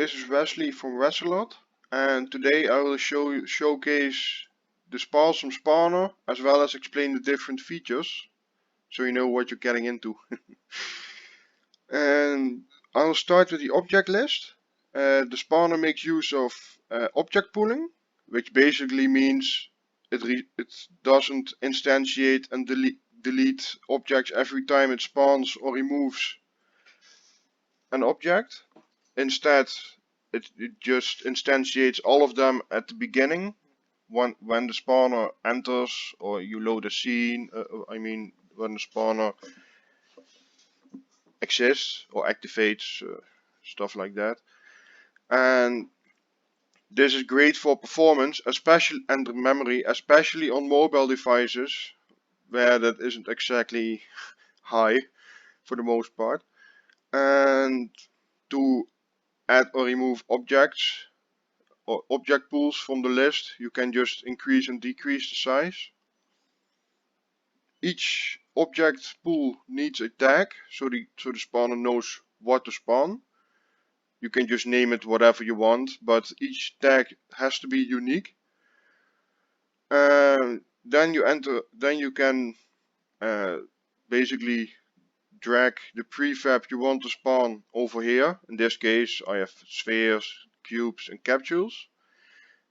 This is Wesley from Wesselot, and today I will showcase the Spawsome Spawner as well as explain the different features, so you know what you're getting into. And I'll start with the object list. The spawner makes use of object pooling, which basically means it doesn't instantiate and delete objects every time it spawns or removes an object. Instead, it just instantiates all of them at the beginning when the spawner enters or you load a scene. When the spawner exists or activates, stuff like that. And this is great for performance, especially and memory, especially on mobile devices where that isn't exactly high for the most part. And to add or remove objects or object pools from the list, you can just increase and decrease the size. Each object pool needs a tag, so the spawner knows what to spawn. You can just name it whatever you want, but each tag has to be unique. Then you can basically drag the prefab you want to spawn over here. In this case, I have spheres, cubes, and capsules.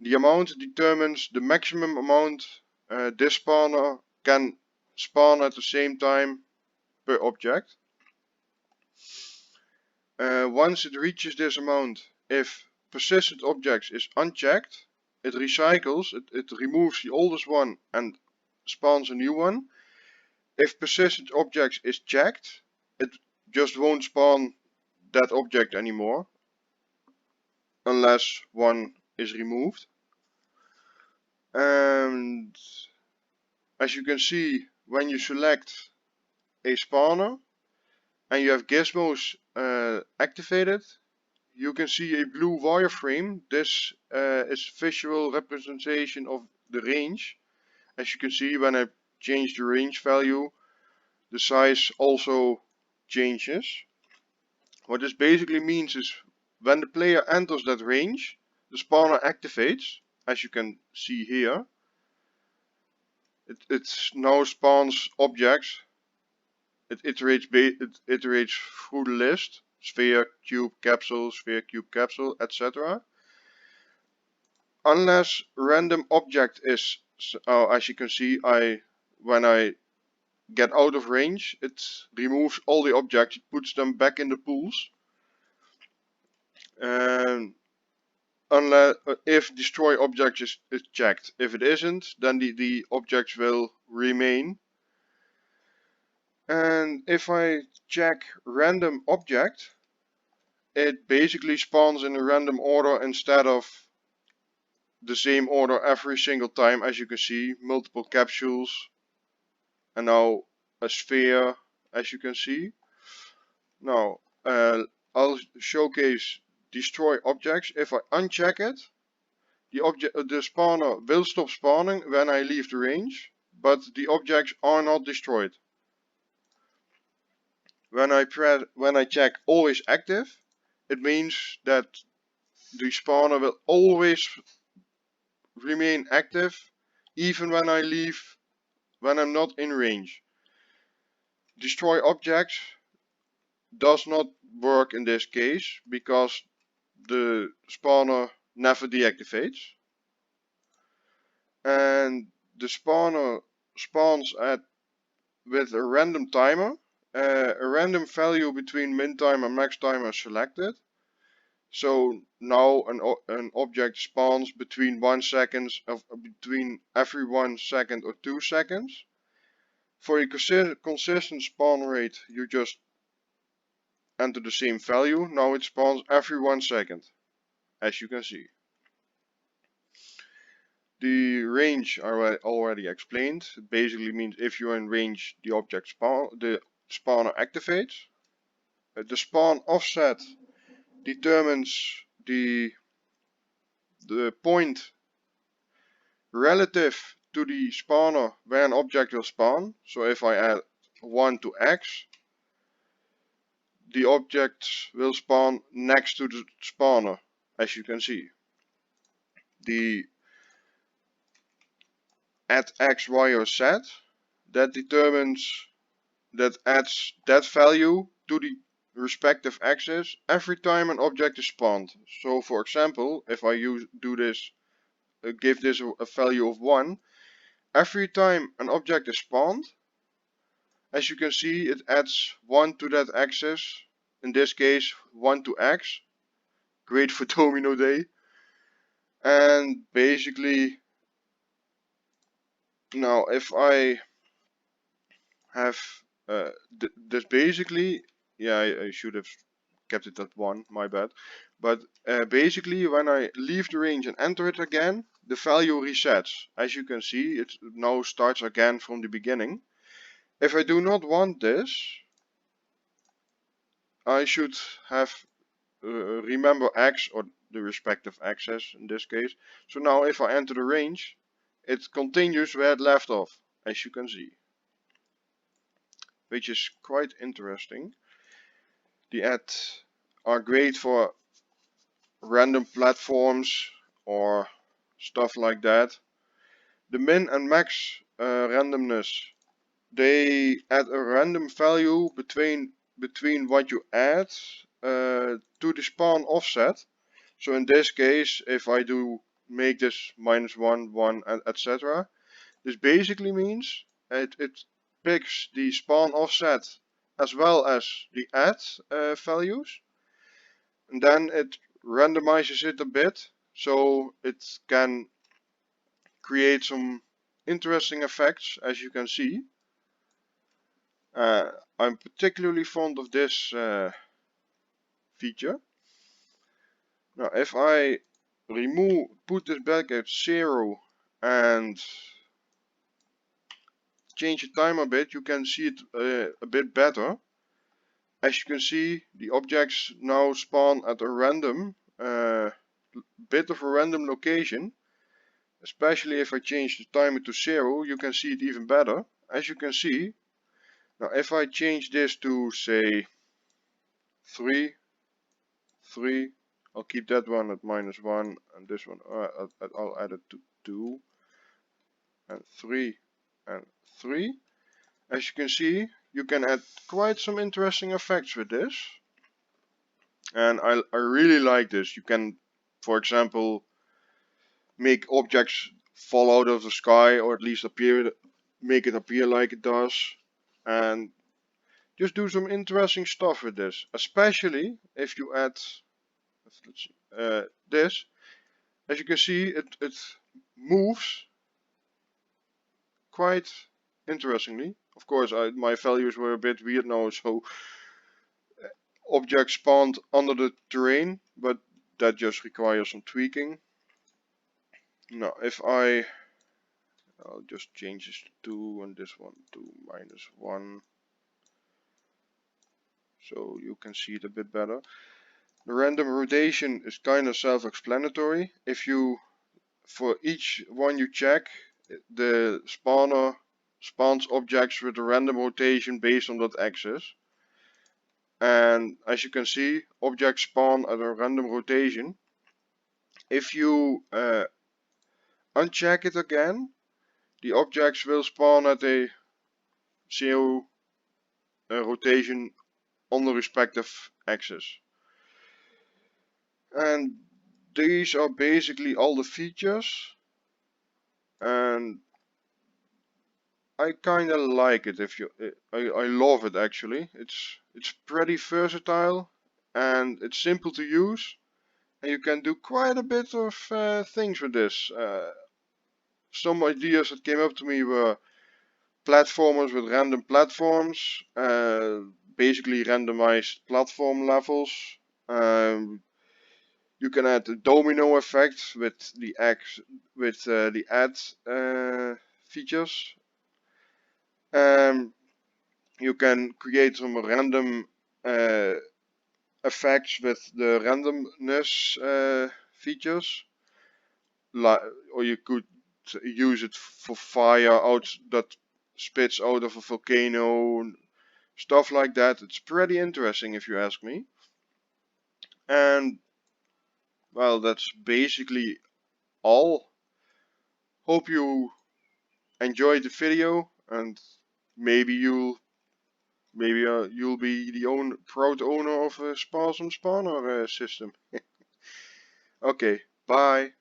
The amount determines the maximum amount this spawner can spawn at the same time per object. Once it reaches this amount, if persistent objects is unchecked, it recycles, it removes the oldest one and spawns a new one. If persistent objects is checked, it just won't spawn that object anymore unless one is removed. And as you can see, when you select a spawner and you have gizmos activated, you can see a blue wireframe. This is visual representation of the range. As you can see, when I change the range value, the size also changes. What this basically means is when the player enters that range, the spawner activates, as you can see here. It now spawns objects. It iterates through the list: sphere, cube, capsule, sphere, cube, capsule, etc. Unless random object is, as you can see, when I get out of range, it removes all the objects, it puts them back in the pools. And unless if destroy objects is checked. If it isn't, then the objects will remain. And if I check random object, it basically spawns in a random order instead of the same order every single time. As you can see, multiple capsules and now a sphere, as you can see. Now I'll showcase destroy objects. If I uncheck it, the spawner will stop spawning when I leave the range, but the objects are not destroyed. When I check always active, it means that the spawner will always remain active even when I leave, when I'm not in range. Destroy objects does not work in this case because the spawner never deactivates. And the spawner spawns with a random timer. A random value between min time and max time is selected. So now an object spawns between between every 1 second or 2 seconds. For a consistent spawn rate, you just enter the same value. Now it spawns every 1 second, as you can see. The range I already explained. It basically means if you're in range, the spawner activates. The spawn offset determines the point relative to the spawner where an object will spawn. So if I add 1 to x, the objects will spawn next to the spawner, as you can see. The add x, y or z, that determines, that adds that value to the respective axis every time an object is spawned. So for example, if I do this, give this a value of 1, every time an object is spawned, as you can see, it adds 1 to that axis, in this case 1 to x, great for domino day. And basically, now if I have this basically, yeah, I should have kept it at 1, my bad. But basically, when I leave the range and enter it again, the value resets. As you can see, it now starts again from the beginning. If I do not want this, I should have remember x, or the respective axis in this case. So now if I enter the range, it continues where it left off, as you can see, which is quite interesting. The ads are great for random platforms or stuff like that. The min and max randomness, they add a random value between what you add to the spawn offset. So in this case, if I do make this -1, 1, etc., this basically means it picks the spawn offset as well as the add values, and then it randomizes it a bit so it can create some interesting effects, as you can see. I'm particularly fond of this feature. Now if I put this back at 0 and change the time a bit, you can see it a bit better. As you can see, the objects now spawn at a random bit of a random location. Especially if I change the timer to 0, you can see it even better. As you can see, now if I change this to say 3, 3, I'll keep that one at -1, and this one I'll add it to 2, and 3, and 3. As you can see, you can add quite some interesting effects with this. And I really like this. You can, for example, make objects fall out of the sky, or at least make it appear like it does, and just do some interesting stuff with this. Especially if you add this. As you can see, it moves quite interestingly. Of course, my values were a bit weird now, so objects spawned under the terrain, but that just requires some tweaking. Now if I'll just change this to 2 and this one to -1, so you can see it a bit better. The random rotation is kind of self-explanatory. If you, for each one you check, the spawner spawns objects with a random rotation based on that axis. And as you can see, objects spawn at a random rotation. If you uncheck it again, the objects will spawn at a 0 rotation on the respective axis. And these are basically all the features, and I kinda like it. I love it actually. It's pretty versatile and it's simple to use, and you can do quite a bit of things with this. Some ideas that came up to me were platformers with random platforms, basically randomized platform levels. You can add a domino effect with the add features. You can create some random effects with the randomness features, or you could use it for fire out that spits out of a volcano. stuff like that. It's pretty interesting if you ask me. And well, that's basically all. Hope you enjoyed the video, and maybe you'll be the proud owner of a Spawsome Spawner system. Okay, bye.